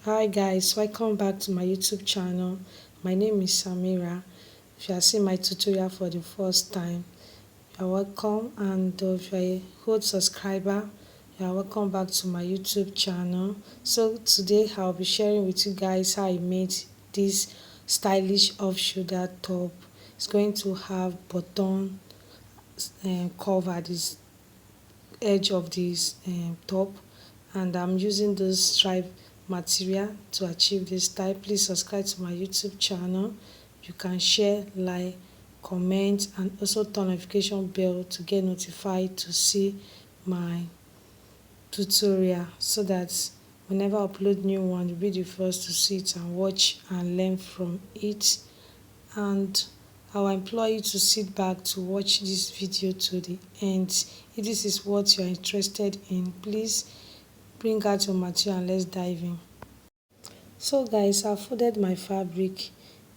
Hi guys, welcome back to my YouTube channel. My name is Samira. If you are seeing my tutorial for the first time, you are welcome, and if you are a old subscriber, you are welcome back to my YouTube channel. So today I'll be sharing with you guys how I made this stylish off-shoulder top. It's going to have button curve at this edge of this top, and I'm using this stripe material to achieve this style. Please subscribe to my YouTube channel. You can share, like, comment, and also turn notification bell to get notified to see my tutorial, so that whenever I upload new one, you'll be the first to see it and watch and learn from it. And I'll implore you to sit back to watch this video to the end. If this is what you are interested in, please bring out your material and let's dive in. So guys, I've folded my fabric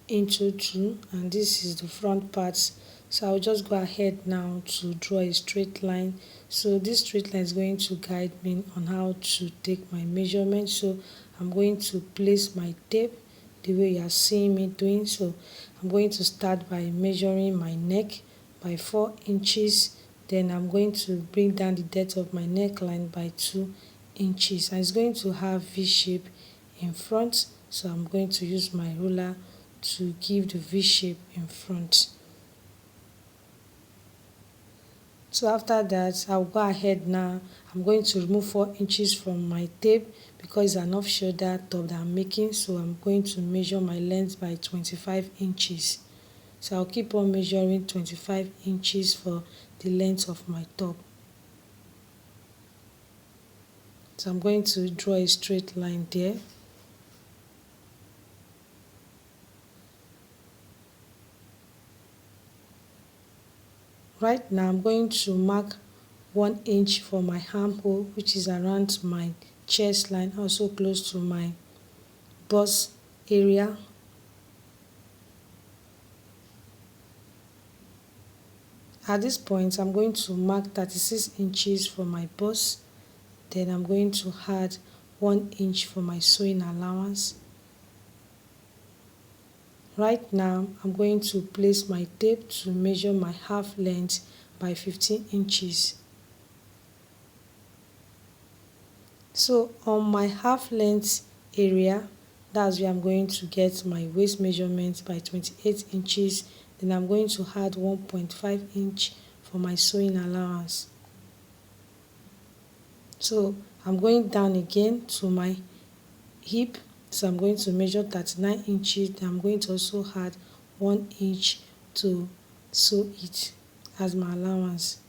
into two, and this is the front part. So I'll just go ahead now to draw a straight line. So this straight line is going to guide me on how to take my measurement. So I'm going to place my tape the way you are seeing me doing. So I'm going to start by measuring my neck by 4 inches. Then I'm going to bring down the depth of my neckline by 2 inches, and it's going to have V shape in front. So I'm going to use my ruler to give the V shape in front. So after that, I'll go ahead now. I'm going to remove 4 inches from my tape because it's an off shoulder top that I'm making. So I'm going to measure my length by 25 inches. So I'll keep on measuring 25 inches for the length of my top. So I'm going to draw a straight line there. Right now I'm going to mark 1 inch for my armhole, which is around my chest line, also close to my bust area. At this point, I'm going to mark 36 inches for my bust. Then I'm going to add 1 inch for my sewing allowance. Right now, I'm going to place my tape to measure my half length by 15 inches. So on my half length area, that's where I'm going to get my waist measurement by 28 inches. Then I'm going to add 1.5 inch for my sewing allowance. So I'm going down again to my hip. So I'm going to measure 39 inches. Then I'm going to also add 1 inch to sew it as my allowance.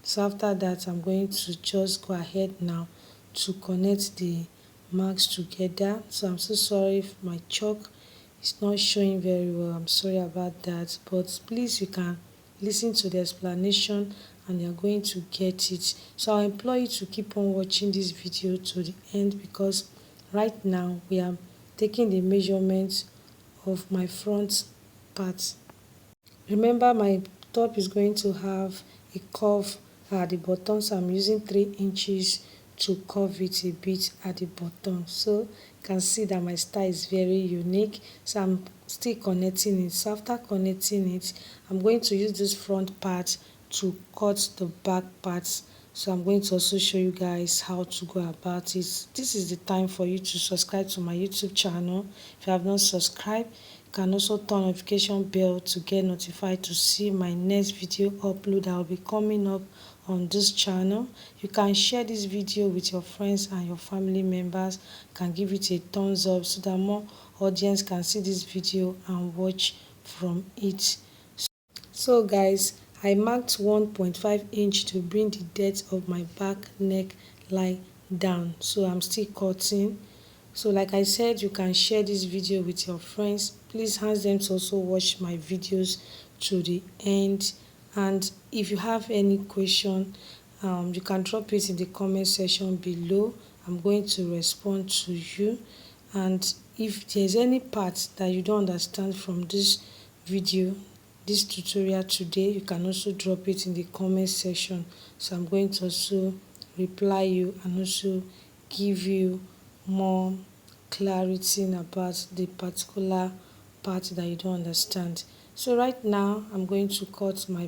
So after that, I'm going to just go ahead now to connect the marks together. So I'm so sorry if my chalk is not showing very well. I'm sorry about that, but please, you can listen to the explanation and you're going to get it. So I implore you to keep on watching this video to the end, because right now we are taking the measurements of my front part. Remember, my top is going to have a curve at the bottom, so I'm using 3 inches to curve it a bit at the bottom. So you can see that my style is very unique. So I'm still connecting it. So after connecting it, I'm going to use this front part to cut the back parts. So I'm going to also show you guys how to go about it. This is the time for you to subscribe to my YouTube channel. If you have not subscribed, you can also turn notification bell to get notified to see my next video upload that will be coming up on this channel. You can share this video with your friends and your family members. You can give it a thumbs up so that more audience can see this video and watch from it. So guys, I marked 1.5 inch to bring the depth of my back neck line down. So I'm still cutting. So like I said, you can share this video with your friends. Please ask them to also watch my videos to the end. And if you have any question, you can drop it in the comment section below. I'm going to respond to you. And if there's any part that you don't understand from this video, this tutorial today, you can also drop it in the comment section. So I'm going to also reply you and also give you more clarity about the particular part that you don't understand. So right now I'm going to cut my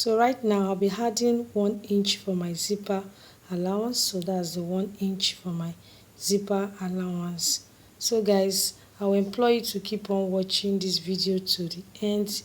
right now I'll be adding 1 inch for my zipper allowance. So that's the 1 inch for my zipper allowance. So guys, I will implore you to keep on watching this video to the end,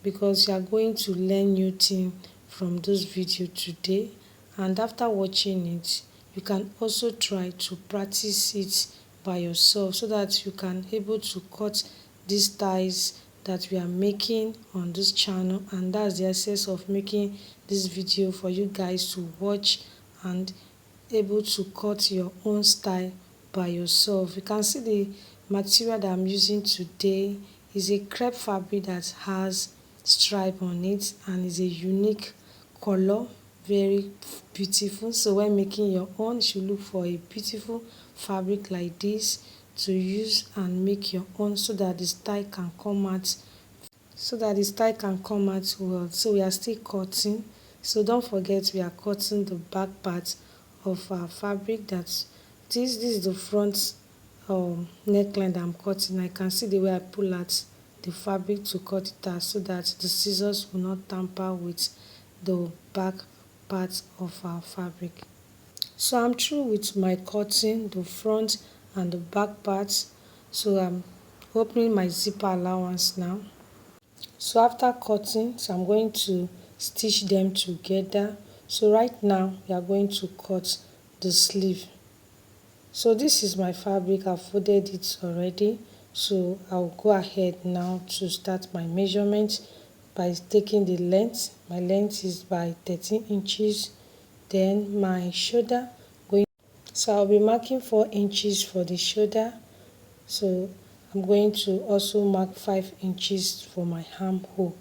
because you are going to learn new things from this video today. And after watching it, you can also try to practice it by yourself, so that you can able to cut these ties that we are making on this channel. And that's the essence of making this video, for you guys to watch and able to cut your own style by yourself. You can see the material that I'm using today is a crepe fabric that has stripe on it and is a unique color, very beautiful. So when making your own, you should look for a beautiful fabric like this to use and make your own, so that the style can come out well. So we are still cutting, so don't forget we are cutting the back part of our fabric. That this is the front neckline that I'm cutting. I can see the way I pull out the fabric to cut it out, so that the scissors will not tamper with the back part of our fabric. So I'm through with my cutting the front and the back parts. So I'm opening my zipper allowance now. So after cutting, so I'm going to stitch them together. So right now we are going to cut the sleeve. So this is my fabric, I've folded it already. So I'll go ahead now to start my measurement by taking the length. My length is by 13 inches. Then my shoulder, so I'll be marking 4 inches for the shoulder. So I'm going to also mark 5 inches for my armhole.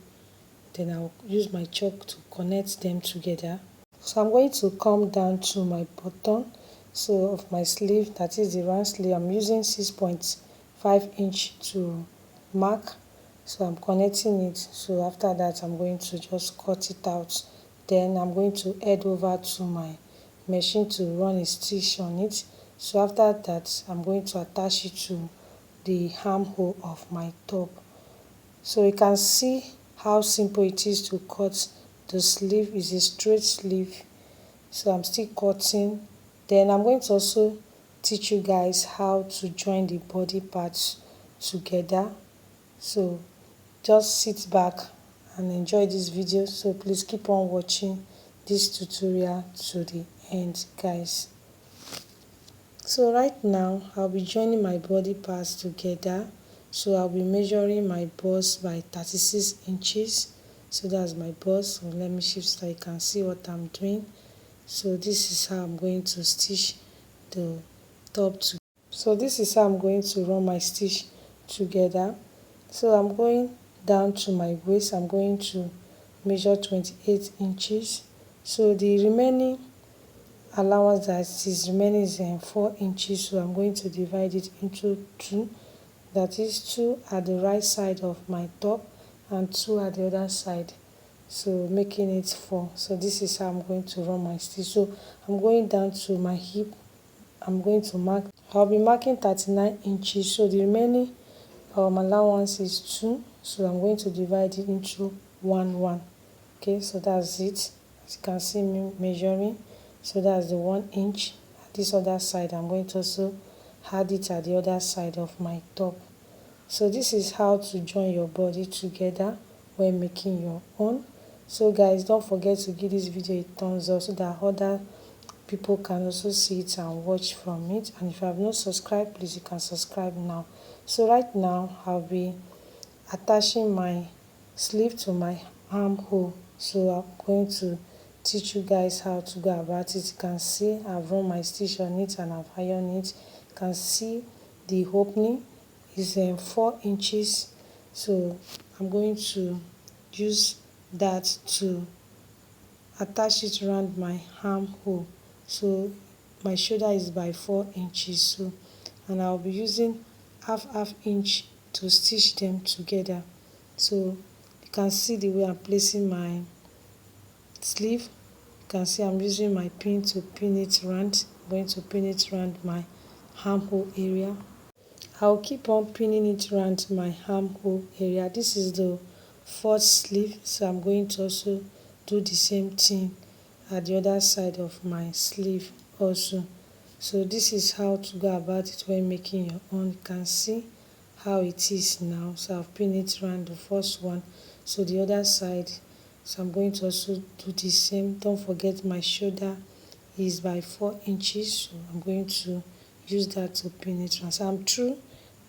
Then I'll use my chalk to connect them together. So I'm going to come down to my button, so of my sleeve, that is the round sleeve. I'm using 6.5 inch to mark. So I'm connecting it. So after that I'm going to just cut it out. Then I'm going to head over to my machine to run a stitch on it. So after that I'm going to attach it to the armhole of my top. So you can see how simple it is to cut the sleeve. Is a straight sleeve. So I'm still cutting. Then I'm going to also teach you guys how to join the body parts together. So just sit back and enjoy this video. So please keep on watching this tutorial to the end, guys. So right now I'll be joining my body parts together. So I'll be measuring my bust by 36 inches. So that's my bust. So let me shift so you can see what I'm doing. So this is how I'm going to stitch the top to. So this is how I'm going to run my stitch together. So I'm going down to my waist. I'm going to measure 28 inches. So the remaining allowance that is remaining is 4 inches. So I'm going to divide it into 2. That is 2 at the right side of my top and 2 at the other side. So making it 4. So this is how I'm going to run my stitch. So I'm going down to my hip. I'm going to mark. I'll be marking 39 inches. So the remaining allowance is 2. So I'm going to divide it into 1. Okay, so that's it. As you can see me measuring. So that's the 1 inch. At this other side, I'm going to also add it at the other side of my top. So this is how to join your body together when making your own. So guys, don't forget to give this video a thumbs up, so that other people can also see it and watch from it. And if you have not subscribed, please you can subscribe now. So right now I'll be attaching my sleeve to my armhole. So I'm going to teach you guys how to go about it. You can see I've run my stitch on it and I've ironed it. You can see the opening is 4 inches. So I'm going to use that to attach it around my armhole. So my shoulder is by 4 inches. So and I'll be using half inch to stitch them together. So you can see the way I'm placing my sleeve. You can see I'm using my pin to pin it round. I'm going to pin it around my armhole area. I'll keep on pinning it around my armhole area. This is the fourth sleeve, so I'm going to also do the same thing at the other side of my sleeve also. So this is how to go about it when making your own. You can see how it is now. So I've pinned it around the first one, so the other side. So I'm going to also do the same. Don't forget my shoulder is by 4 inches, so I'm going to use that to pin it around. So I'm through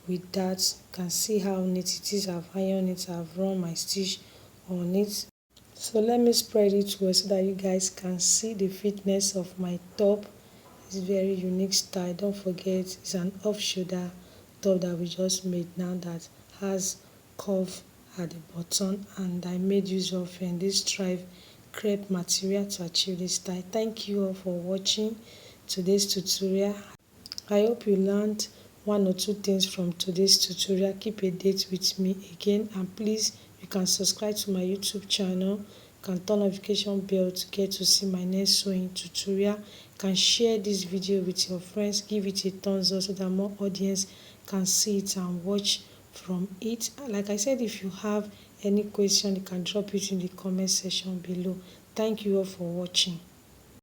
with that. You can see how neat it is. I've ironed it, I've run my stitch on it. So let me spread it well so that you guys can see the fitness of my top. It's very unique style. Don't forget, it's an off shoulder top that we just made now that has curve at the bottom, and I made use of this stripe crepe material to achieve this style. Thank you all for watching today's tutorial. I hope you learned one or two things from today's tutorial. Keep a date with me again, and please, you can subscribe to my YouTube channel. You can turn notification bell to get to see my next sewing tutorial. You can share this video with your friends. Give it a thumbs up so that more audience can see it and watch from it. Like I said, if you have any question, you can drop it in the comment section below. Thank you all for watching.